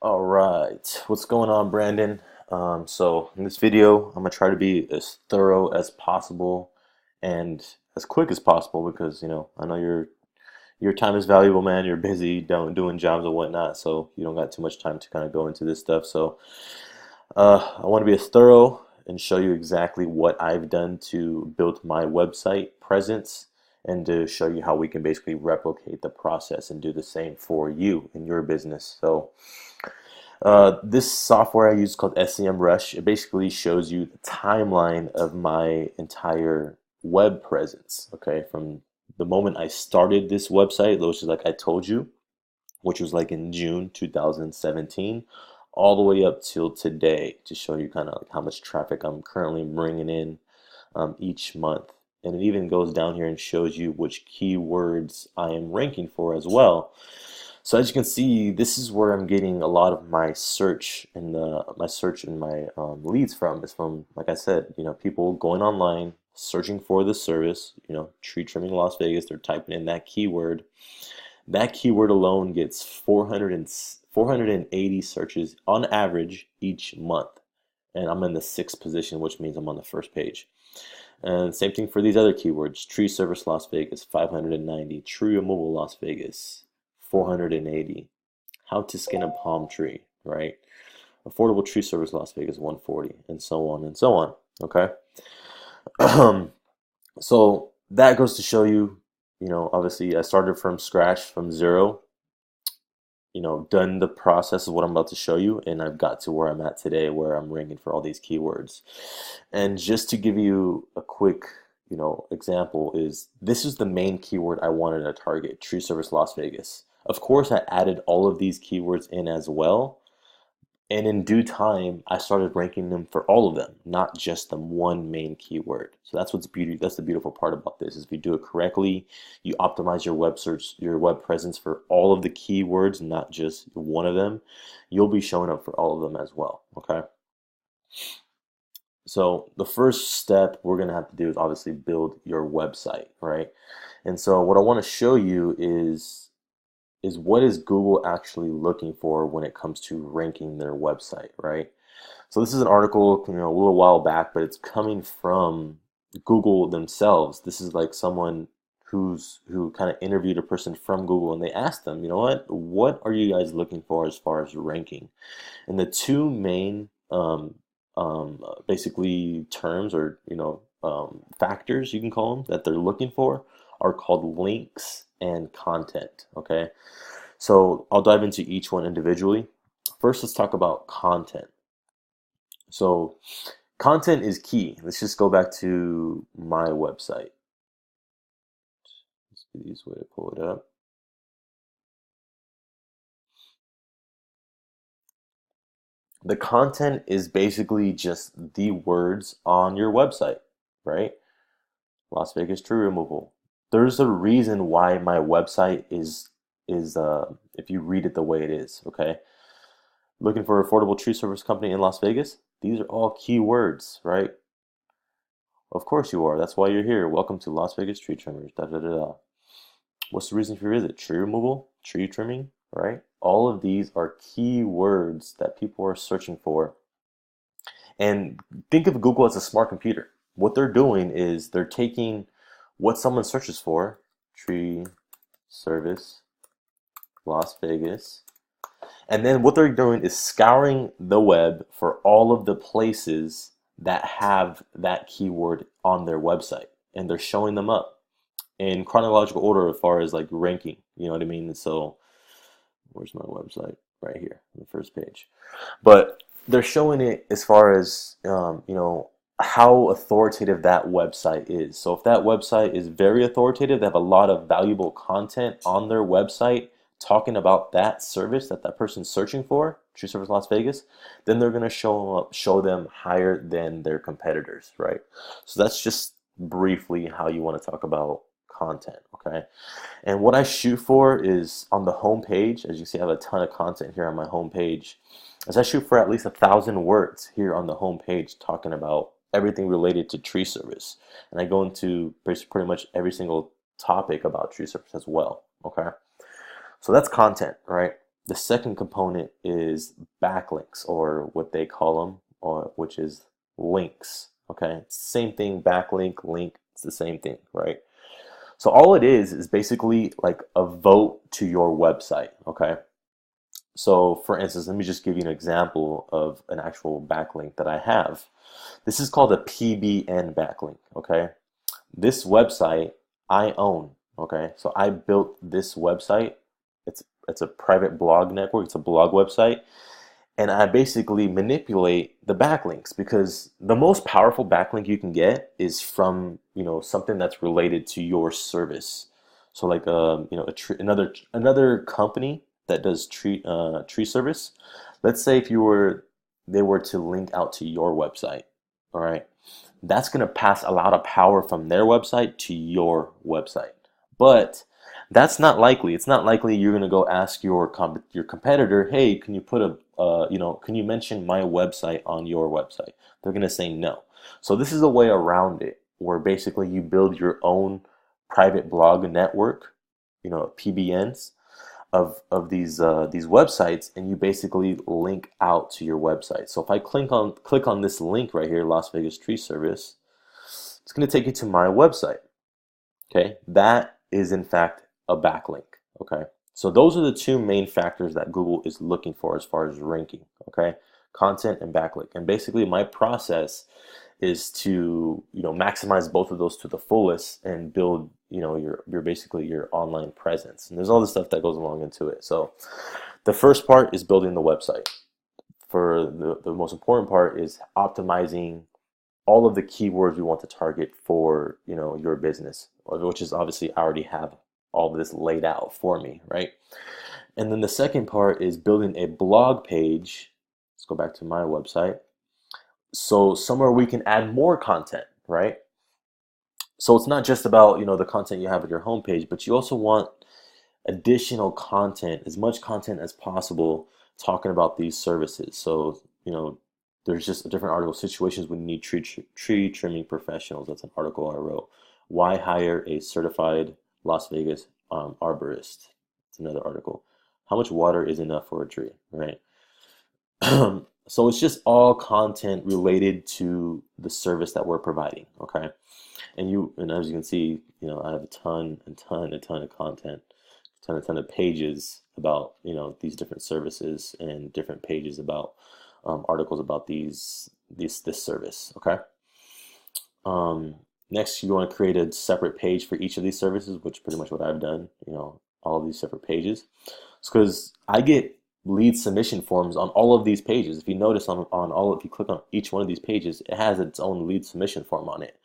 All right, what's going on, Brandon? So in this video, I'm gonna try to be as thorough as possible and as quick as possible because I know your time is valuable, man. You're busy doing jobs and whatnot, so you don't got too much time to kind of go into this stuff. So I want to be as thorough and show you exactly what I've done to build my website presence and to show you how we can basically replicate the process and do the same for you in your business. So. This software I use called SEMrush, it basically shows you the timeline of my entire web presence, okay? From the moment I started this website, which is like I told you, which was like in June 2017, all the way up till today to show you kind of like how much traffic I'm currently bringing in each month. And it even goes down here and shows you which keywords I am ranking for as well. So as you can see, this is where I'm getting a lot of my search and my leads from is from, like I said, people going online searching for the service, tree trimming Las Vegas. They're typing in that keyword. That keyword alone gets 480 searches on average each month, and I'm in the sixth position, which means I'm on the first page. And same thing for these other keywords: tree service Las Vegas, 590; tree removal Las Vegas, 480; how to skin a palm tree, right? Affordable tree service Las Vegas, 140, and so on and so on. Okay. So that goes to show you, obviously I started from scratch, from zero, done the process of what I'm about to show you, and I've got to where I'm at today, where I'm ranking for all these keywords. And just to give you a quick, example, is this is the main keyword I wanted to target: tree service Las Vegas. Of course, I added all of these keywords in as well, and in due time, I started ranking them for all of them, not just the one main keyword. So that's what's beauty. That's the beautiful part about this is if you do it correctly, you optimize your web search, your web presence for all of the keywords, not just one of them. You'll be showing up for all of them as well. Okay. So the first step we're gonna have to do is obviously build your website, right? And so what I want to show you is what is Google actually looking for when it comes to ranking their website, right? So this is an article, a little while back, but it's coming from Google themselves. This is like someone who kind of interviewed a person from Google, and they asked them, what are you guys looking for as far as ranking? And the two main basically terms, or factors, you can call them, that they're looking for are called links and content. Okay, so I'll dive into each one individually. First, let's talk about content. So content is key. Let's just go back to my website. Let's be the easiest way to pull it up. The content is basically just the words on your website, right? Las Vegas tree removal. There's a reason why my website is if you read it the way it is, okay? Looking for affordable tree service company in Las Vegas? These are all keywords, right? Of course you are. That's why you're here. Welcome to Las Vegas Tree Trimmers. Da da da da. What's the reason for your visit? Tree removal, tree trimming, right? All of these are keywords that people are searching for. And think of Google as a smart computer. What they're doing is they're taking what someone searches for: tree service Las Vegas. And then what they're doing is scouring the web for all of the places that have that keyword on their website. And they're showing them up in chronological order as far as like ranking. You know what I mean? And so, where's my website? Right here on the first page. But they're showing it as far as, how authoritative that website is. So if that website is very authoritative, they have a lot of valuable content on their website talking about that service that that person's searching for, True Service Las Vegas, then they're going to show them higher than their competitors, right? So that's just briefly how you want to talk about content, okay? And what I shoot for is on the home page. As you see, I have a ton of content here on my home page. As I shoot for at least 1,000 words here on the home page talking about everything related to tree service. And I go into pretty much every single topic about tree service as well, okay? So that's content, right? The second component is backlinks, or what they call them, or which is links. Okay, same thing, backlink, link, it's the same thing, right? So all it is basically like a vote to your website. Okay, so for instance, let me just give you an example of an actual backlink that I have. This is called a PBN backlink. Okay, this website I own. Okay, so I built this website. It's a private blog network. It's a blog website, and I basically manipulate the backlinks, because the most powerful backlink you can get is from, something that's related to your service. So like another company that does tree service. Let's say if they were to link out to your website, all right, that's going to pass a lot of power from their website to your website. But that's not likely. It's not likely you're going to go ask your competitor, "Hey, can you put can you mention my website on your website?" They're going to say no. So this is a way around it, where basically you build your own private blog network, PBNs of these websites, and you basically link out to your website. So if I click on this link right here, Las Vegas Tree Service, it's going to take you to my website. Okay, that is in fact a backlink. Okay, so those are the two main factors that Google is looking for as far as ranking. Okay, content and backlink. And basically my process is to maximize both of those to the fullest and build your basically your online presence. And there's all this stuff that goes along into it. So the first part is building the website. For the most important part is optimizing all of the keywords you want to target for your business, which is obviously I already have all of this laid out for me, right? And then the second part is building a blog page. Let's go back to my website. So somewhere we can add more content, right? So it's not just about the content you have at your homepage, but you also want additional content, as much content as possible, talking about these services. So there's just a different article, situations when you need tree trimming professionals. That's an article I wrote. Why hire a certified Las Vegas arborist? It's another article. How much water is enough for a tree, right? So it's just all content related to the service that we're providing, okay? And as you can see, I have a ton of content, a ton of pages about these different services, and different pages about articles about this service, okay? Next, you want to create a separate page for each of these services, which is pretty much what I've done, all of these separate pages. It's because I get lead submission forms on all of these pages. If you notice if you click on each one of these pages, it has its own lead submission form on it.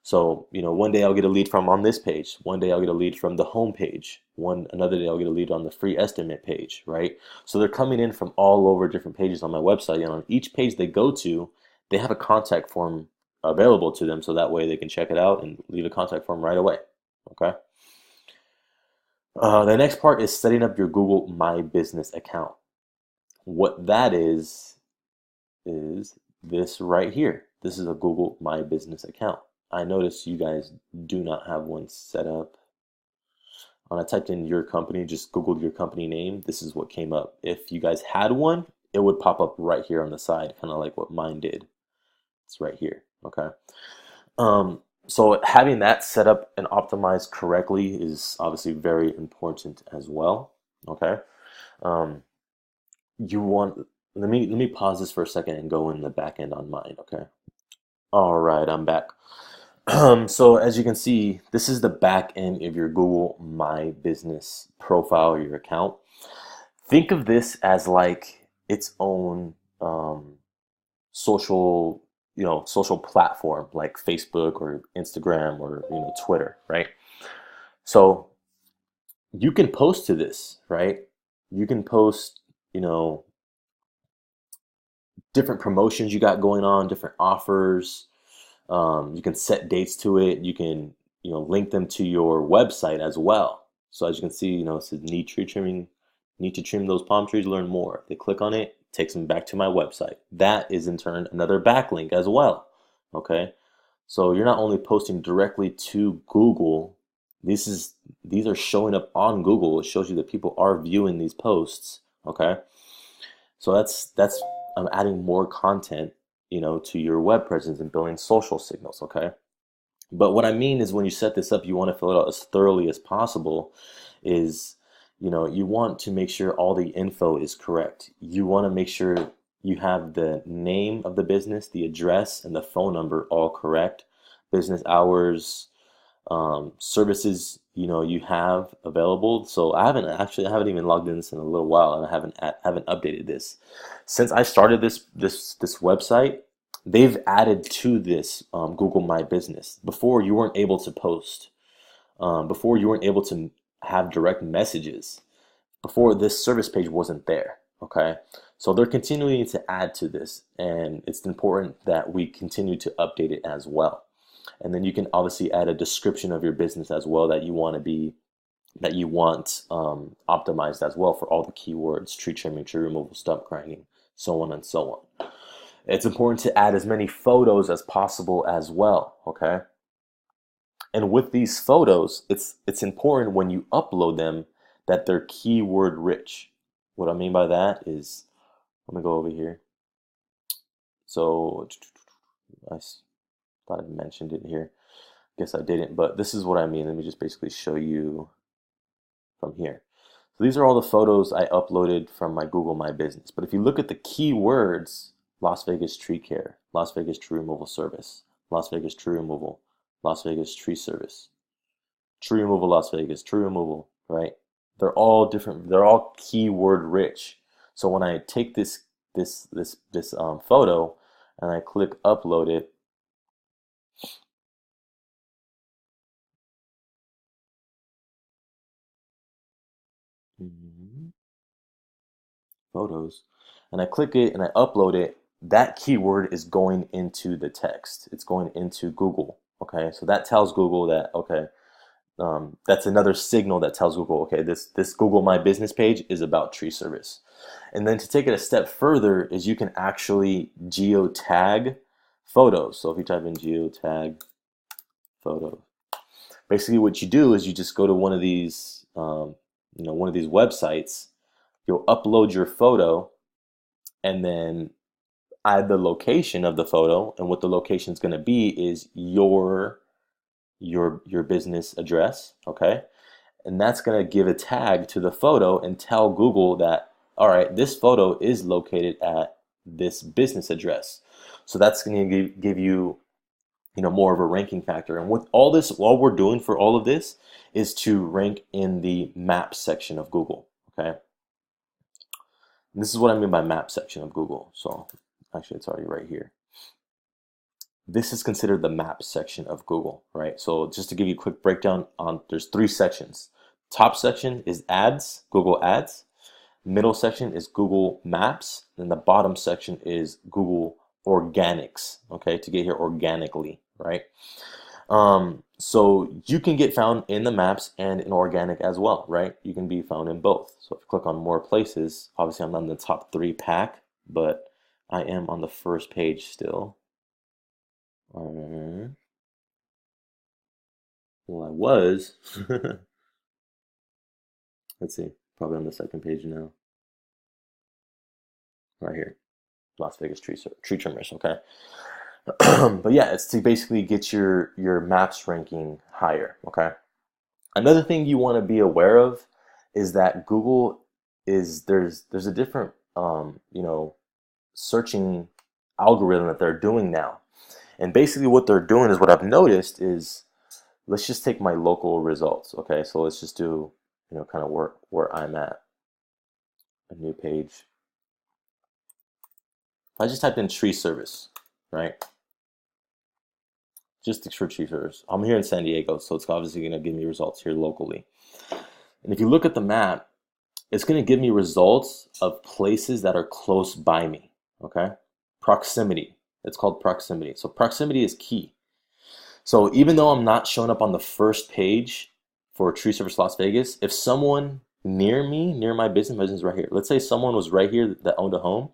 So, one day I'll get a lead from on this page. One day I'll get a lead from the home page. Another day I'll get a lead on the free estimate page, right? So they're coming in from all over different pages on my website, and on each page they go to, they have a contact form available to them, so that way they can check it out and leave a contact form right away, okay? The next part is setting up your Google My Business account. What that is this right here. This is a Google My Business account. I noticed you guys do not have one set up. When I typed in your company, just Googled your company name, this is what came up. If you guys had one, it would pop up right here on the side, kind of like what mine did. It's right here, okay? So having that set up and optimized correctly is obviously very important as well, okay? Let me pause this for a second and go in the back end on mine, okay? All right, I'm back. So as you can see, this is the back end of your Google My Business profile, or your account. Think of this as like its own social platform, like Facebook or Instagram or Twitter, right? So you can post to this, right? You can post, different promotions you got going on, different offers. You can set dates to it. You can, link them to your website as well. So as you can see, it says need to trim those palm trees, learn more. They click on it, takes them back to my website. That is in turn another backlink as well. Okay. So you're not only posting directly to Google, these are showing up on Google. It shows you that people are viewing these posts. Okay, so that's I'm adding more content, to your web presence and building social signals. Okay. But what I mean is when you set this up, you want to fill it out as thoroughly as possible. Is, you want to make sure all the info is correct. You want to make sure you have the name of the business, the address, and the phone number all correct. Business hours, services, you have available. So I haven't even logged in this in a little while, and I haven't updated this since I started this website. They've added to this Google My Business. Before, you weren't able to post. Before, you weren't able to have direct messages. Before, this service page wasn't there. Okay, so they're continuing to add to this, and it's important that we continue to update it as well. And then you can obviously add a description of your business as well that you want optimized as well for all the keywords: tree trimming, tree removal, stump grinding, so on and so on. It's important to add as many photos as possible as well, okay? And with these photos, it's important when you upload them that they're keyword rich. What I mean by that is, let me go over here. So I thought I mentioned it here. Guess I didn't, but this is what I mean. Let me just basically show you from here. So these are all the photos I uploaded from my Google My Business. But if you look at the keywords, Las Vegas tree care, Las Vegas tree removal service, Las Vegas tree removal, Las Vegas tree service, tree removal Las Vegas, tree removal, right? They're all different. They're all keyword rich. So when I take this photo and I click upload it, photos, and I click it and I upload it, that keyword is going into the text. It's going into Google. Okay, so that tells Google that, okay, that's another signal that tells Google, okay, this Google My Business page is about tree service. And then to take it a step further is you can actually geotag photos. So if you type in geotag photo, basically what you do is you just go to one of these, one of these websites. You'll upload your photo and then add the location of the photo. And what the location is going to be is your business address, okay? And that's going to give a tag to the photo and tell Google that, all right, this photo is located at this business address. So that's going to give you, more of a ranking factor. And with all we're doing for all of this is to rank in the map section of Google, okay? And this is what I mean by map section of Google. So actually, it's already right here. This is considered the map section of Google, right? So just to give you a quick breakdown there's 3 sections. Top section is ads, Google Ads. Middle section is Google Maps. And the bottom section is Google Organics, okay? To get here organically, right? So you can get found in the maps and in organic as well, right? You can be found in both. So if you click on more places, obviously I'm not in the top 3 pack, but I am on the first page still. Well, I was. Let's see, probably on the second page now. Right here, Las Vegas tree trimmers. Okay, but yeah, it's to basically get your maps ranking higher. Okay. Another thing you want to be aware of is that Google there's a different searching algorithm that they're doing now, and basically what they're doing is what I've noticed is, let's just take my local results. Okay, so let's just do kind of where I'm at, a new page. I just typed in tree service, right? Just for tree service. I'm here in San Diego, so it's obviously going to give me results here locally. And if you look at the map, it's going to give me results of places that are close by me, okay? Proximity. It's called proximity. So proximity is key. So even though I'm not showing up on the first page for Tree Service Las Vegas, if someone near me, near my business right here, let's say someone was right here that owned a home,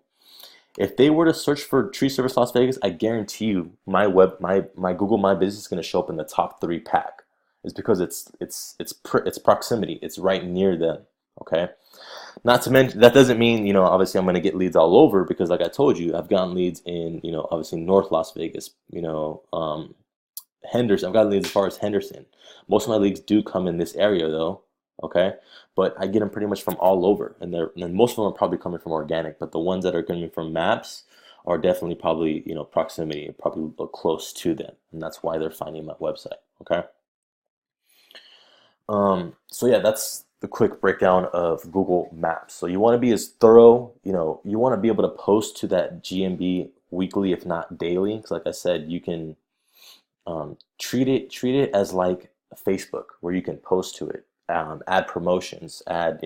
if they were to search for Tree Service Las Vegas, I guarantee you my Google My Business is going to show up in the top 3 pack. It's because it's proximity. It's right near them. Okay. Not to mention, that doesn't mean, obviously I'm going to get leads all over, because like I told you, I've gotten leads in, obviously North Las Vegas, Henderson. I've got leads as far as Henderson. Most of my leads do come in this area though. Okay. But I get them pretty much from all over, and most of them are probably coming from organic, but the ones that are coming from maps are definitely probably, proximity, probably look close to them. And that's why they're finding my website. Okay. So yeah, that's the quick breakdown of Google Maps. So you want to be as thorough, you want to be able to post to that GMB weekly, if not daily. Because like I said, you can treat it as like Facebook, where you can post to it, add promotions, add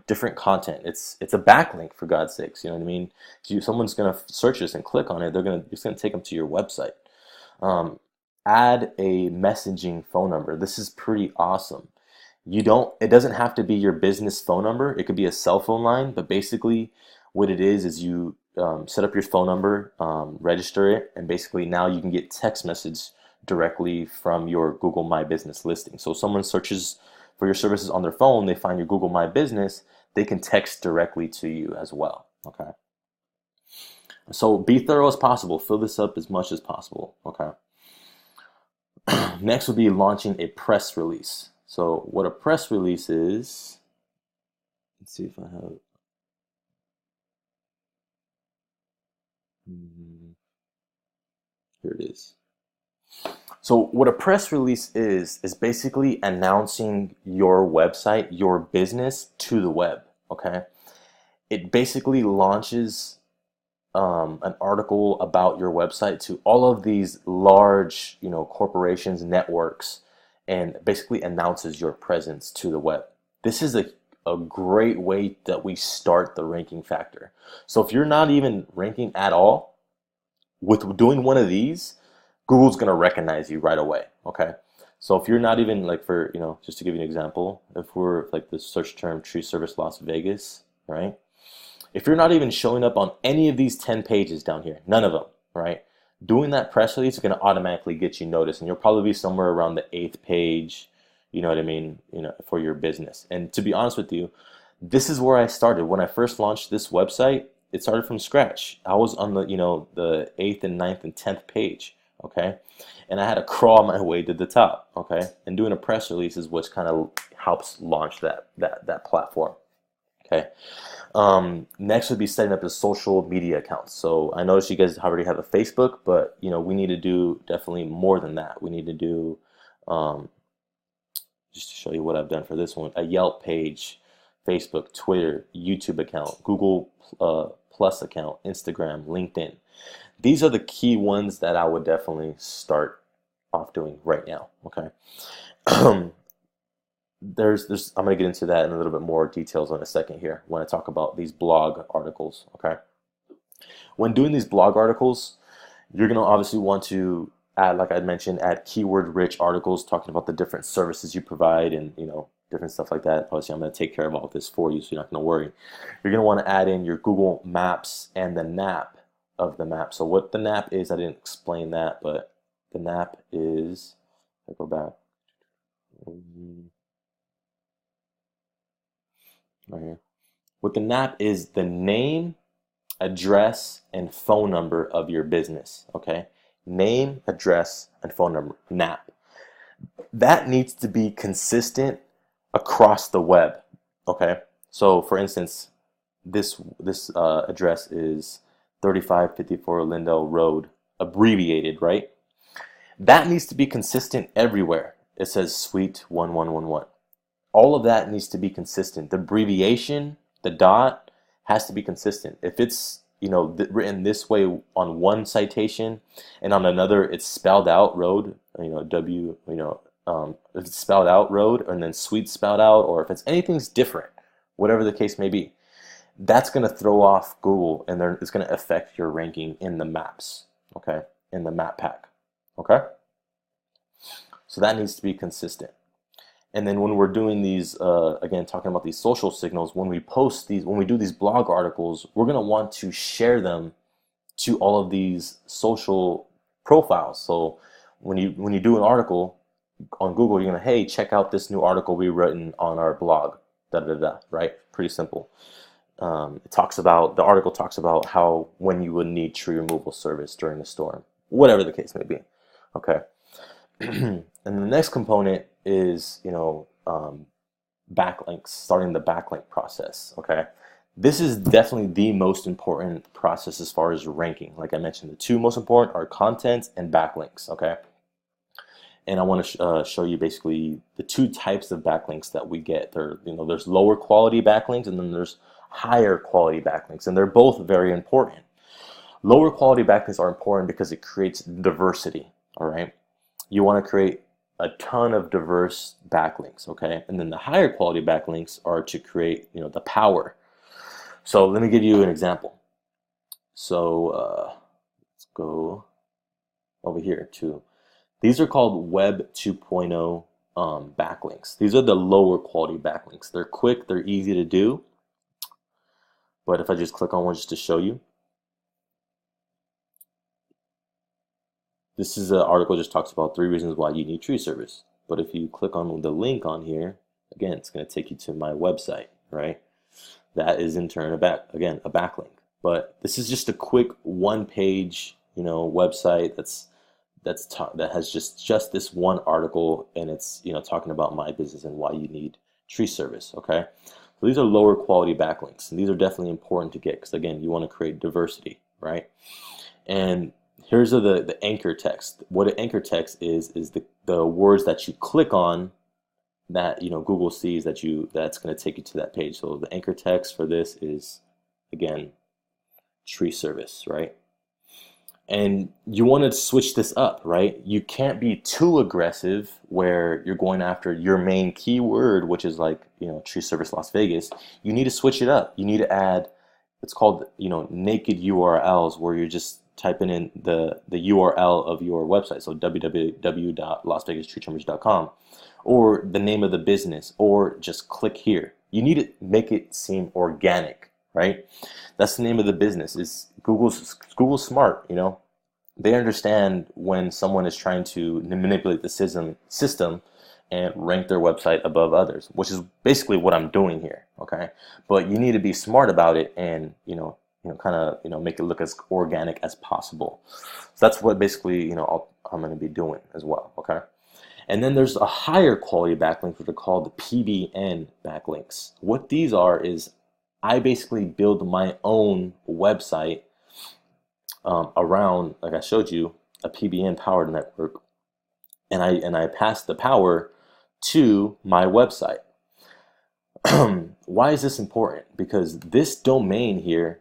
different content. It's a backlink, for God's sakes. You know what I mean? Someone's gonna search this and click on it. It's gonna take them to your website. Um, Add a messaging phone number. This is pretty awesome. It doesn't have to be your business phone number. It could be a cell phone line, but basically what it is you set up your phone number, register it, and basically now you can get text message directly from your Google My Business listing. So if someone searches for your services on their phone, they find your Google My Business, they can text directly to you as well. Okay. So be thorough as possible. Fill this up as much as possible. Okay. Next would be launching a press release. So what a press release is, let's see if I have, here it is. So what a press release is basically announcing your website, your business to the web, okay? It basically launches an article about your website to all of these large, corporations, networks, and basically announces your presence to the web. This is a great way that we start the ranking factor. So if you're not even ranking at all, with doing one of these, Google's going to recognize you right away. Okay. So if you're not even like, for, just to give you an example, if we're like the search term tree service Las Vegas, right? If you're not even showing up on any of these 10 pages down here, none of them, right? Doing that press release is going to automatically get you noticed, and you'll probably be somewhere around the 8th page, you know what I mean, for your business. And to be honest with you, this is where I started. When I first launched this website, it started from scratch. I was on the 8th and 9th and 10th page, okay? And I had to crawl my way to the top, okay? And doing a press release is what kind of helps launch that platform, okay? Next would be setting up a social media accounts. So I noticed you guys already have a Facebook, but we need to do definitely more than that. We need to do, just to show you what I've done for this one, a Yelp page, Facebook, Twitter, YouTube account, Google Plus account, Instagram, LinkedIn. These are the key ones that I would definitely start off doing right now. Okay. I'm going to get into that in a little bit more details in a second here when I talk about these blog articles. Okay. When doing these blog articles, you're going to obviously want to add, like I mentioned, add keyword rich articles talking about the different services you provide and, different stuff like that. Obviously, I'm going to take care of all of this for you, so you're not going to worry. You're going to want to add in your Google Maps and the NAP of the map. So what the NAP is, I didn't explain that, but the NAP is, I go back, right here. What the NAP is, the name, address, and phone number of your business, okay? Name, address, and phone number, NAP. That needs to be consistent across the web, okay? So for instance, this address is 3554 Lindell Road, abbreviated, right? That needs to be consistent everywhere. It says Suite 1111. All of that needs to be consistent. The abbreviation, the dot, has to be consistent. If it's written this way on one citation, and on another it's spelled out road, if it's spelled out road, and then Suite spelled out, or if it's anything's different, whatever the case may be, that's going to throw off Google, and it's going to affect your ranking in the maps, okay, in the map pack, okay? So that needs to be consistent. And then when we're doing these, again, talking about these social signals, when we do these blog articles, we're going to want to share them to all of these social profiles. So when you do an article on Google, you're going to, hey, check out this new article we written on our blog, da da da, right? Pretty simple. The article talks about how when you would need tree removal service during a storm, whatever the case may be. Okay. And the next component is, backlinks, starting the backlink process. Okay. This is definitely the most important process as far as ranking. Like I mentioned, the two most important are content and backlinks. Okay. And I want to show you basically the two types of backlinks that we get. There's lower quality backlinks, and then there's higher quality backlinks, and they're both very important. Lower quality backlinks are important because it creates diversity. All right. You want to create a ton of diverse backlinks, okay? And then the higher quality backlinks are to create, the power. So let me give you an example. So let's go over here to, these are called Web 2.0 backlinks. These are the lower quality backlinks. They're quick, they're easy to do. But if I just click on one just to show you, this is an article just talks about 3 reasons why you need tree service. But if you click on the link on here, again, it's going to take you to my website, right? That is in turn a backlink. But this is just a quick one-page, website that has just this one article, and it's talking about my business and why you need tree service. Okay, so these are lower quality backlinks, and these are definitely important to get because again, you want to create diversity, right? And here's the anchor text. What an anchor text is the words that you click on that Google sees that's going to take you to that page. So the anchor text for this is again tree service, right? And you want to switch this up, right? You can't be too aggressive where you're going after your main keyword, which is like tree service Las Vegas. You need to switch it up. You need to add, it's called naked URLs, where you're just typing in the URL of your website, so www.lasvegastreetrimmers.com, or the name of the business, or just click here. You need to make it seem organic, right? That's the name of the business. Is Google's smart, they understand when someone is trying to manipulate the system and rank their website above others, which is basically what I'm doing here, okay? But you need to be smart about it and make it look as organic as possible. So that's what basically I'm going to be doing as well, okay? And then there's a higher quality backlinks, which are called the PBN backlinks. What these are is I basically build my own website around, like I showed you, a PBN powered network, and I pass the power to my website. Why is this important? Because this domain here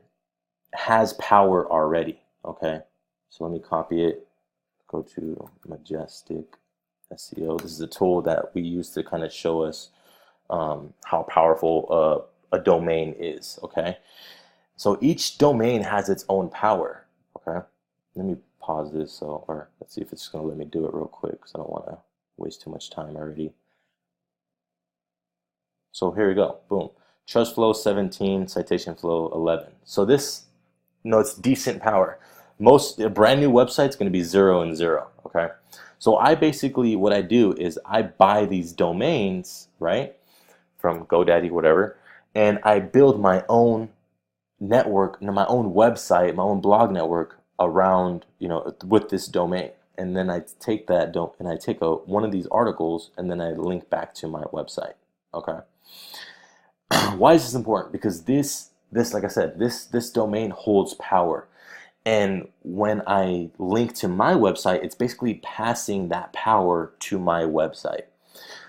has power already, okay? So let me copy it, go to Majestic SEO. This is a tool that we use to kind of show us how powerful a domain is, okay? So each domain has its own power, okay? Let me pause this, or let's see if it's gonna let me do it real quick, because I don't wanna waste too much time already. So here we go, boom. Trust flow 17, citation flow 11. So this, it's decent power. A brand new website is going to be 0 and 0, okay? So what I do is I buy these domains, right, from GoDaddy, whatever, and I build my own network, my own website, my own blog network around, with this domain. And then I take one of these articles and then I link back to my website, okay? Why is this important? Because this, like I said, this domain holds power. And when I link to my website, it's basically passing that power to my website.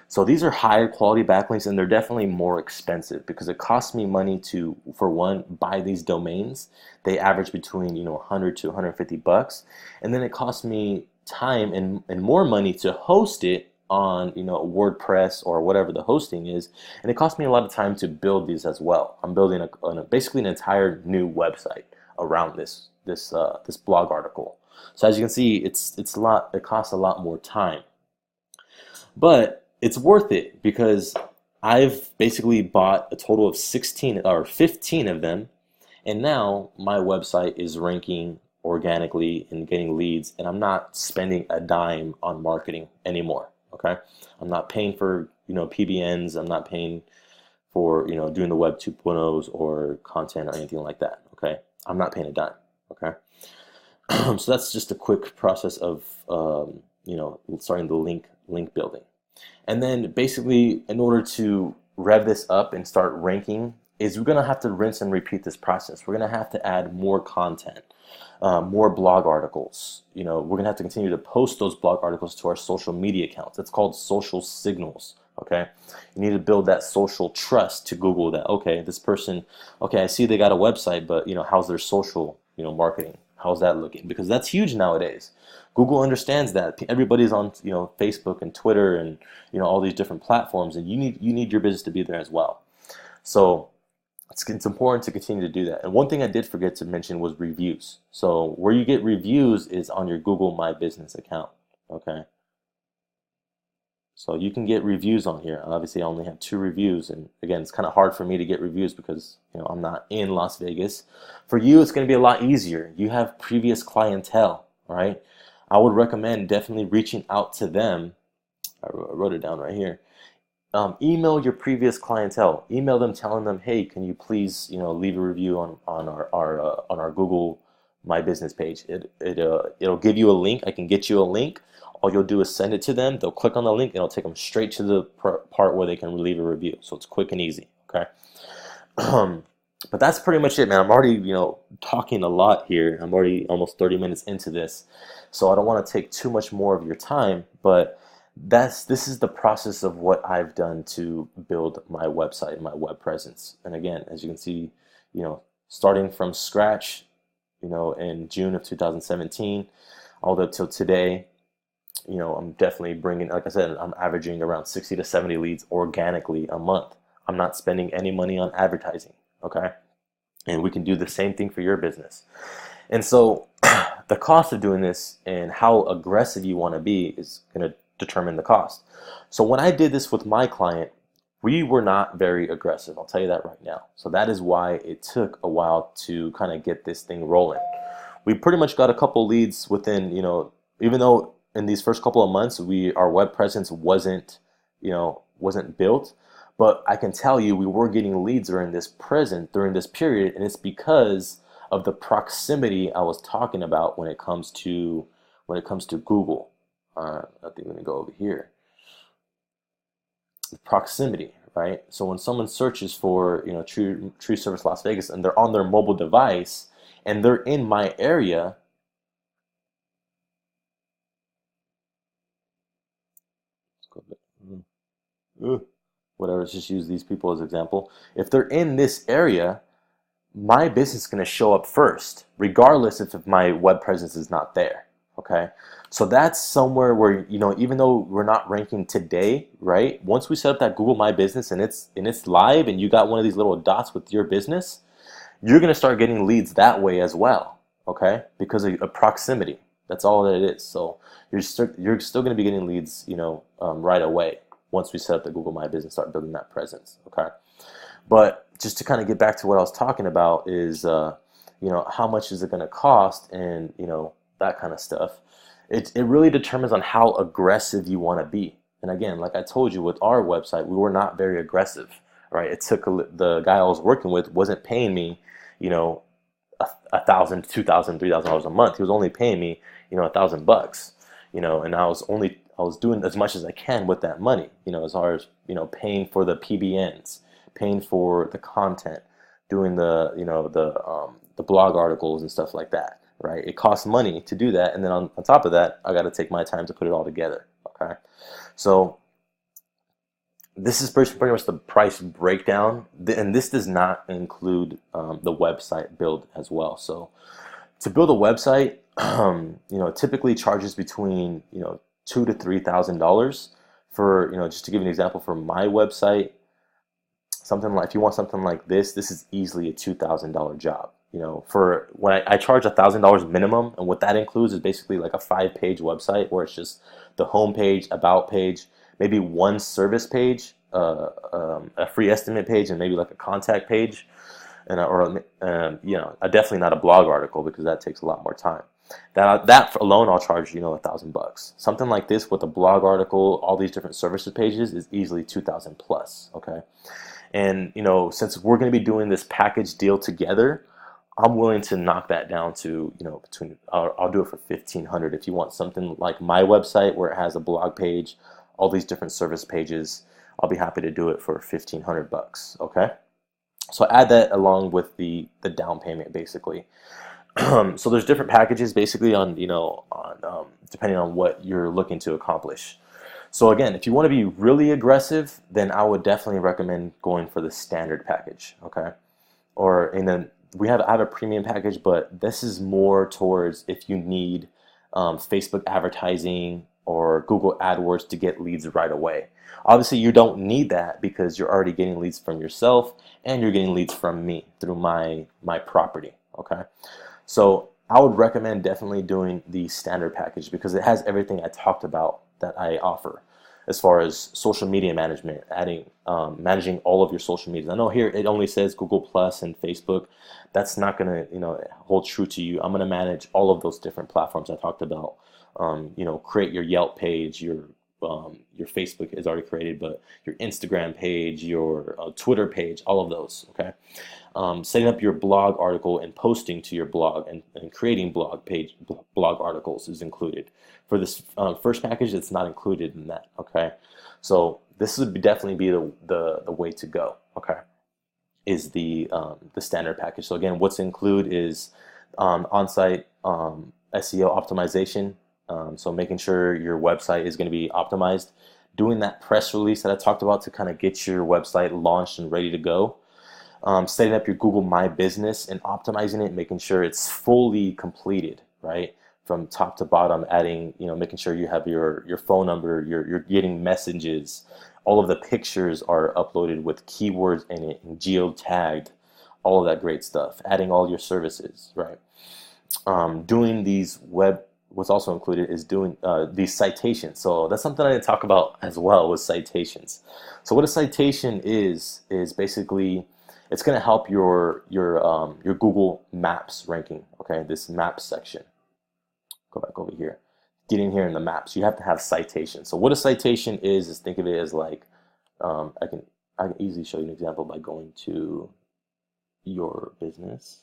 So these are higher quality backlinks, and they're definitely more expensive because it costs me money to, for one, buy these domains. They average between 100 to 150 bucks, and then it costs me time and more money to host it on WordPress or whatever the hosting is, and it costs me a lot of time to build these as well. I'm building basically an entire new website around this blog article. So as you can see, it costs a lot more time, but it's worth it because I've basically bought a total of 16 or 15 of them, and now my website is ranking organically and getting leads, and I'm not spending a dime on marketing anymore. Okay, I'm not paying for PBNs. I'm not paying for doing the web 2.0s or content or anything like that. Okay, I'm not paying a dime. Okay, so that's just a quick process of starting the link building. And then basically, in order to rev this up and start ranking, is we're gonna have to rinse and repeat this process. We're gonna have to add more content, more blog articles. We're gonna have to continue to post those blog articles to our social media accounts. It's called social signals. Okay, you need to build that social trust to Google that, okay, this person, okay, I see they got a website, but how's their social marketing? How's that looking? Because that's huge nowadays. Google understands that everybody's on Facebook and Twitter and all these different platforms, and you need your business to be there as well. So it's important to continue to do that. And one thing I did forget to mention was reviews. So where you get reviews is on your Google My Business account. Okay. So you can get reviews on here. Obviously, I only have 2 reviews, and again, it's kind of hard for me to get reviews because I'm not in Las Vegas. For you, it's going to be a lot easier. You have previous clientele, right? I would recommend definitely reaching out to them. I wrote it down right here. Email your previous clientele. Email them, telling them, hey, can you please leave a review on our Google My Business page. It'll give you a link. I can get you a link. All you'll do is send it to them. They'll click on the link, and it'll take them straight to the part where they can leave a review. So it's quick and easy. Okay. But that's pretty much it, man. I'm already talking a lot here. I'm already almost 30 minutes into this, so I don't want to take too much more of your time. But this is the process of what I've done to build my website and my web presence. And again, as you can see, starting from scratch, in June of 2017, all the way up till today. I'm definitely bringing, like I said, I'm averaging around 60 to 70 leads organically a month. I'm not spending any money on advertising, okay? And we can do the same thing for your business. And so the cost of doing this and how aggressive you want to be is going to determine the cost. So when I did this with my client, we were not very aggressive. I'll tell you that right now. So that is why it took a while to kind of get this thing rolling. We pretty much got a couple leads within, even though in these first couple of months, our web presence wasn't built, but I can tell you we were getting leads during this period, and it's because of the proximity I was talking about when it comes to Google. I think let me go over here. Proximity, right? So when someone searches for Tree Service Las Vegas and they're on their mobile device and they're in my area. Whatever, let's just use these people as example. If they're in this area, my business is going to show up first, regardless if my web presence is not there. Okay, so that's somewhere where even though we're not ranking today, right? Once we set up that Google My Business and it's live, and you got one of these little dots with your business, you're going to start getting leads that way as well. Okay, because of proximity. That's all that it is. So you're still going to be getting leads, right away. Once we set up the Google My Business, start building that presence, okay? But just to kind of get back to what I was talking about is, how much is it going to cost, and that kind of stuff. It really determines on how aggressive you want to be. And again, like I told you, with our website, we were not very aggressive, right? It took the guy I was working with wasn't paying me, $1,000, $2,000, $3,000 a month. He was only paying me, $1,000, and I was doing as much as I can with that money, as far as, paying for the PBNs, paying for the content, doing the blog articles and stuff like that, right? It costs money to do that. And then on top of that, I got to take my time to put it all together. Okay. So this is pretty much the price breakdown. And this does not include the website build as well. So to build a website, typically charges between, $2,000 to $3,000 for, just to give you an example, for my website, if you want something like this is easily a $2,000 job. For when I charge $1,000 minimum, and what that includes is basically like a 5-page website where it's just the home page, about page, maybe one service page, a free estimate page, and maybe like a contact page, and definitely not a blog article because that takes a lot more time. That alone, I'll charge $1,000. Something like this with a blog article, all these different services pages, is easily 2,000 plus. Okay, And since we're going to be doing this package deal together, I'm willing to knock that down to, between, I'll do it for 1,500. If you want something like my website where it has a blog page, all these different service pages, I'll be happy to do it for 1,500 bucks. Okay. So add that along with the down payment basically. So there's different packages basically on, depending on what you're looking to accomplish. So again, if you want to be really aggressive, then I would definitely recommend going for the standard package. Okay. And then I have a premium package, but this is more towards if you need Facebook advertising or Google AdWords to get leads right away. Obviously, you don't need that because you're already getting leads from yourself and you're getting leads from me through my property. Okay, so I would recommend definitely doing the standard package because it has everything I talked about that I offer, as far as social media management, managing all of your social media. I know here it only says Google Plus and Facebook. That's not gonna, hold true to you. I'm gonna manage all of those different platforms I talked about. Create your Yelp page, your Facebook is already created, but your Instagram page, your Twitter page, all of those. Okay, setting up your blog article and posting to your blog and creating blog articles is included. For this first package, it's not included in that. Okay, so this would definitely be the way to go. Okay, is the standard package. So again, what's included is on-site SEO optimization. So making sure your website is going to be optimized, doing that press release that I talked about to kind of get your website launched and ready to go. Setting up your Google My Business and optimizing it, making sure it's fully completed, right? From top to bottom, adding, making sure you have your phone number, you're getting messages, all of the pictures are uploaded with keywords in it and geotagged, all of that great stuff, adding all your services, right? Doing these what's also included is doing these citations. So that's something I didn't talk about as well, was citations. So what a citation is basically, it's going to help your Google Maps ranking. Okay, this Maps section. Go back over here. Get in here in the Maps. You have to have citations. So what a citation is think of it as like, I can easily show you an example by going to your business.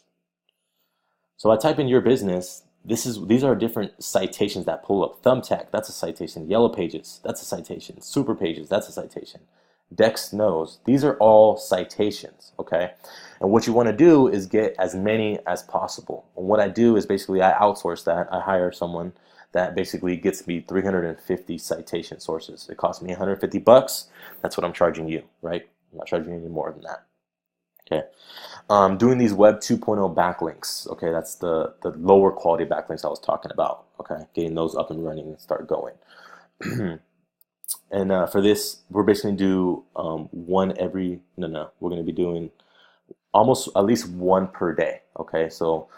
So I type in your business. These are different citations that pull up. Thumbtack, that's a citation. Yellow Pages, that's a citation. Super Pages, that's a citation. Dex Knows, these are all citations, okay? And what you want to do is get as many as possible. And what I do is basically I outsource that. I hire someone that basically gets me 350 citation sources. It costs me 150 bucks. That's what I'm charging you, right? I'm not charging you any more than that. Okay. Doing these Web 2.0 backlinks. Okay, that's the lower quality backlinks I was talking about. Okay, getting those up and running and start going. And for this, we're basically going to do we're going to be doing almost at least one per day. Okay, so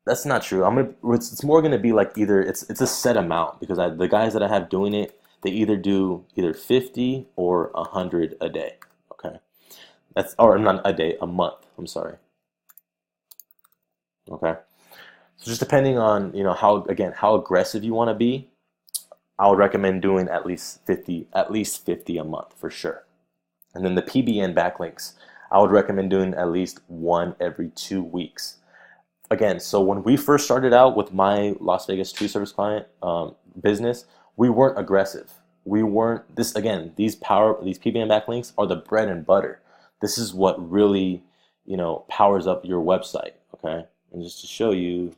that's not true. It's more going to be like it's a set amount because the guys that I have doing it, they either do 50 or 100 a day. Okay. Or not a day, a month. I'm sorry. Okay. So just depending on, how aggressive you want to be, I would recommend doing at least 50 a month for sure. And then the PBN backlinks, I would recommend doing at least one every 2 weeks. Again, so when we first started out with my Las Vegas tree service client business, we weren't aggressive. These PBN backlinks are the bread and butter. This is what really, powers up your website, okay? And just to show you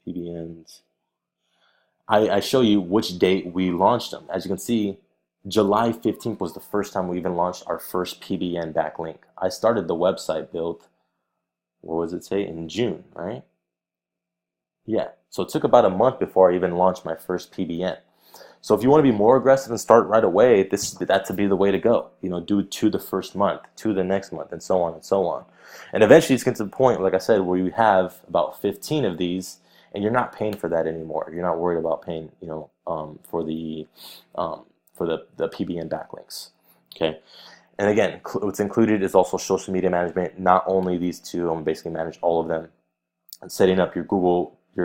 PBNs, I show you which date we launched them. As you can see, July 15th was the first time we even launched our first PBN backlink. I started the website build, what does it say, in June, right? Yeah, so it took about a month before I even launched my first PBN. So if you want to be more aggressive and start right away, that to be the way to go. Do 2 the first month, 2 the next month, and so on and so on. And eventually it's getting to the point, like I said, where you have about 15 of these, and you're not paying for that anymore. You're not worried about paying, for the PBN backlinks. Okay. And again, what's included is also social media management. Not only these two, I'm basically manage all of them. And setting up your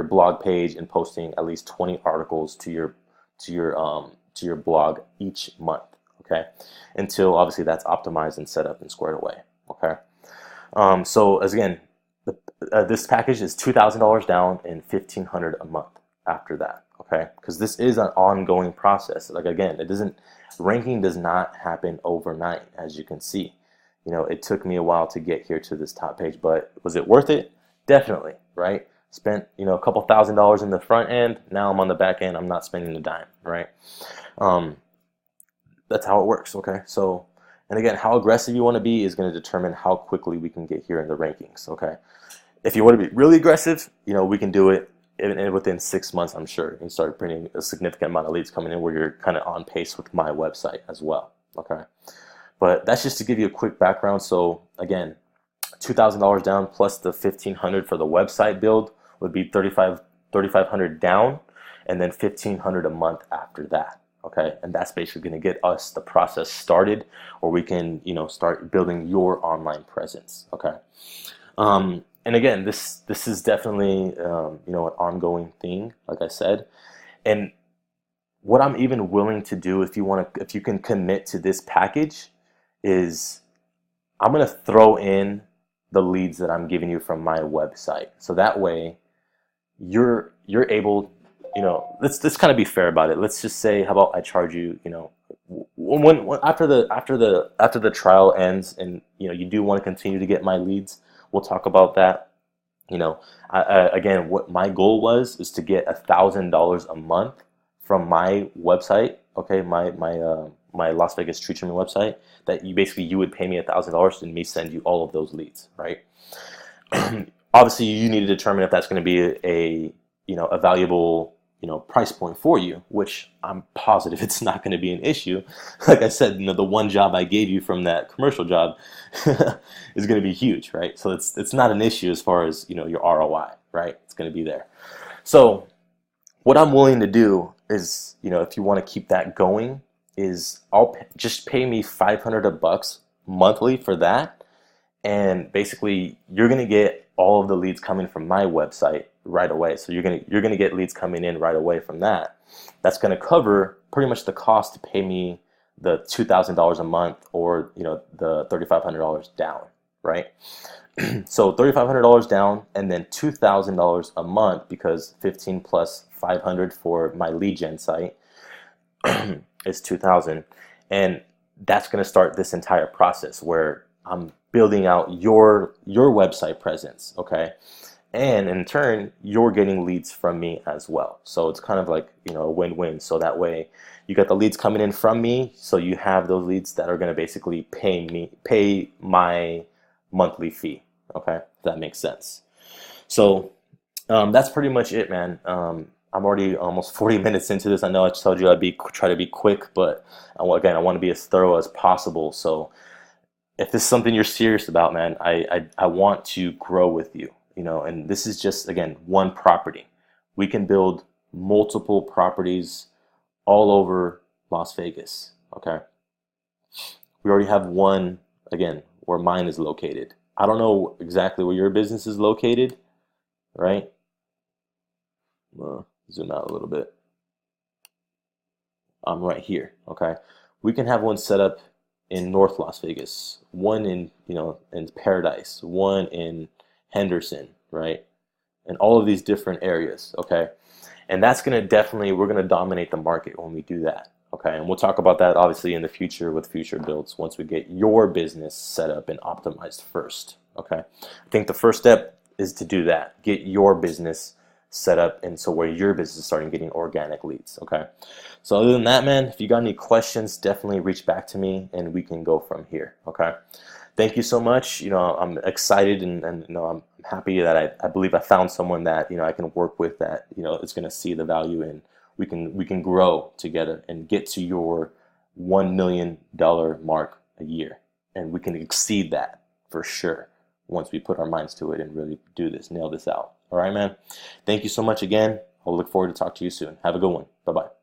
blog page and posting at least 20 articles to your blog each month. okay? Until obviously that's optimized and set up and squared away, okay? So as again, this package is $2,000 down and $1,500 a month after that, okay? Because this is an ongoing process. Like again, ranking does not happen overnight, as you can see. You know, it took me a while to get here to this top page, but was it worth it? Definitely, right? Spent, you know, a couple $1,000s in the front end. Now I'm on the back end. I'm not spending a dime, right? That's how it works, okay? So, and again, how aggressive you want to be is going to determine how quickly we can get here in the rankings, okay? If you want to be really aggressive, you know, we can do it within 6 months, I'm sure, and start bringing a significant amount of leads coming in where you're kind of on pace with my website as well, okay? But that's just to give you a quick background. So again, $2,000 down plus the $1,500 for the website build would be $3,500 down, and then $1,500 a month after that. Okay, and that's basically going to get us the process started, or we can, you know, start building your online presence. Okay, and again, this is definitely you know, an ongoing thing, like I said, and what I'm even willing to do, if you can commit to this package, is I'm going to throw in the leads that I'm giving you from my website, so that way you're able, you know, let's kind of be fair about it. Let's just say, how about I charge you, you know, when after the trial ends, and you know, you do want to continue to get my leads, we'll talk about that. You know, again, what my goal was is to get $1,000 a month from my website. Okay, my Las Vegas tree trimming website. That you would pay me $1,000 and me send you all of those leads, right? Obviously, you need to determine if that's going to be a you know, a valuable, you know, price point for you, which I'm positive it's not going to be an issue. Like I said, you know, the one job I gave you from that commercial job is going to be huge, right? So it's not an issue as far as, you know, your ROI, right? It's going to be there. So what I'm willing to do is, you know, if you want to keep that going, is just pay me $500 monthly for that, and basically you're going to get all of the leads coming from my website right away. So you're gonna get leads coming in right away from that. That's gonna cover pretty much the cost to pay me the $2,000 a month, or you know, the $3,500 down, right? So $3,500 down, and then $2,000 a month, because 15 plus 500 for my lead gen site is 2,000, and that's gonna start this entire process where I'm building out your website presence, okay? And in turn, you're getting leads from me as well. So it's kind of like, you know, a win-win. So that way you got the leads coming in from me, so you have those leads that are going to basically pay my monthly fee, okay? If that makes sense. So that's pretty much it, man. I'm already almost 40 minutes into this. I know I told you try to be quick, but again, I want to be as thorough as possible. So if this is something you're serious about, man, I want to grow with you, you know, and this is just, again, one property. We can build multiple properties all over Las Vegas, okay? We already have one, again, where mine is located. I don't know exactly where your business is located, right? Zoom out a little bit. I'm right here, okay? We can have one set up in North Las Vegas, one in, you know, in Paradise, one in Henderson, right? And all of these different areas, okay? And that's gonna we're gonna dominate the market when we do that, okay? And we'll talk about that obviously in the future with future builds, once we get your business set up and optimized first, okay? I think the first step is to do that, get your business set up, and so where your business is starting getting organic leads, okay? So other than that, man, if you got any questions, definitely reach back to me and we can go from here, okay? Thank you so much. You know, I'm excited, and you know, I'm happy that I believe I found someone that, you know, I can work with, that, you know, is going to see the value, and we can grow together and get to your $1 million mark a year, and we can exceed that for sure once we put our minds to it and really nail this out. All right, man. Thank you so much again. I'll look forward to talk to you soon. Have a good one. Bye-bye.